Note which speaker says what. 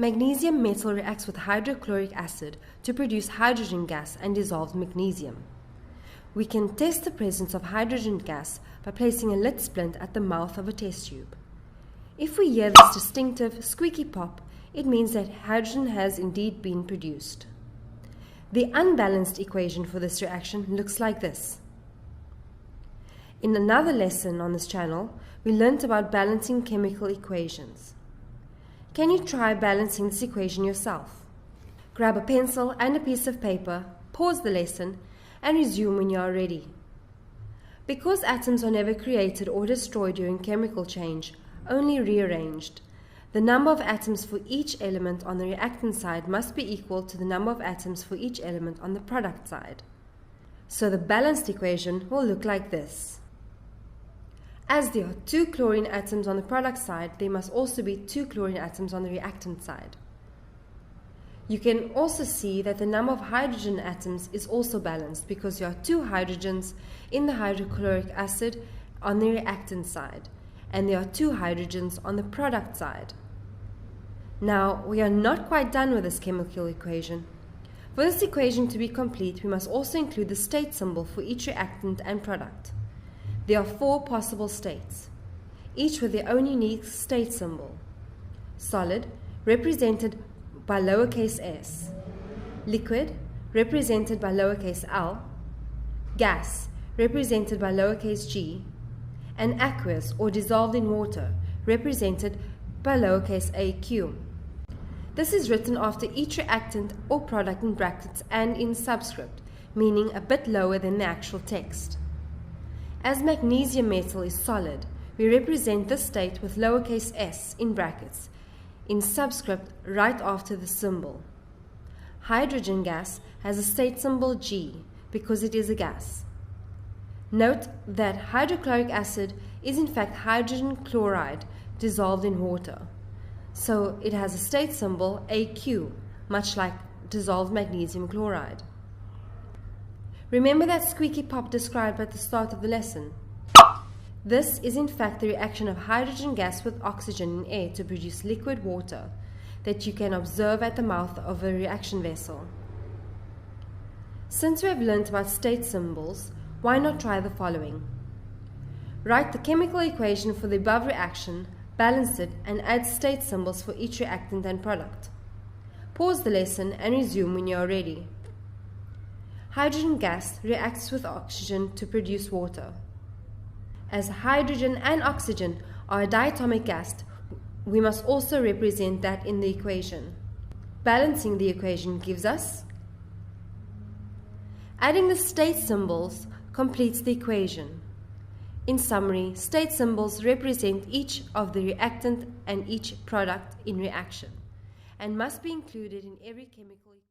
Speaker 1: Magnesium metal reacts with hydrochloric acid to produce hydrogen gas and dissolved magnesium. We can test the presence of hydrogen gas by placing a lead splint at the mouth of a test tube. If we hear this distinctive squeaky pop, it means that hydrogen has indeed been produced. The unbalanced equation for this reaction looks like this. In another lesson on this channel, we learnt about balancing chemical equations. Can you try balancing this equation yourself? Grab a pencil and a piece of paper, pause the lesson, and resume when you are ready. Because atoms are never created or destroyed during chemical change, only rearranged, the number of atoms for each element on the reactant side must be equal to the number of atoms for each element on the product side. So the balanced equation will look like this. As there are 2 chlorine atoms on the product side, there must also be 2 chlorine atoms on the reactant side. You can also see that the number of hydrogen atoms is also balanced because there are 2 hydrogens in the hydrochloric acid on the reactant side, and there are 2 hydrogens on the product side. Now, we are not quite done with this chemical equation. For this equation to be complete, we must also include the state symbol for each reactant and product. There are 4 possible states, each with their own unique state symbol. Solid, represented by lowercase s. Liquid, represented by lowercase l. Gas, represented by lowercase g. And aqueous, or dissolved in water, represented by lowercase aq. This is written after each reactant or product in brackets and in subscript, meaning a bit lower than the actual text. As magnesium metal is solid, we represent this state with lowercase s in brackets, in subscript right after the symbol. Hydrogen gas has a state symbol G because it is a gas. Note that hydrochloric acid is in fact hydrogen chloride dissolved in water, so it has a state symbol AQ, much like dissolved magnesium chloride. Remember that squeaky pop described at the start of the lesson? This is in fact the reaction of hydrogen gas with oxygen in air to produce liquid water that you can observe at the mouth of a reaction vessel. Since we have learnt about state symbols, why not try the following? Write the chemical equation for the above reaction, balance it, and add state symbols for each reactant and product. Pause the lesson and resume when you are ready. Hydrogen gas reacts with oxygen to produce water. As hydrogen and oxygen are a diatomic gas, we must also represent that in the equation. Balancing the equation gives us. Adding the state symbols completes the equation. In summary, state symbols represent each of the reactant and each product in reaction, and must be included in every chemical equation.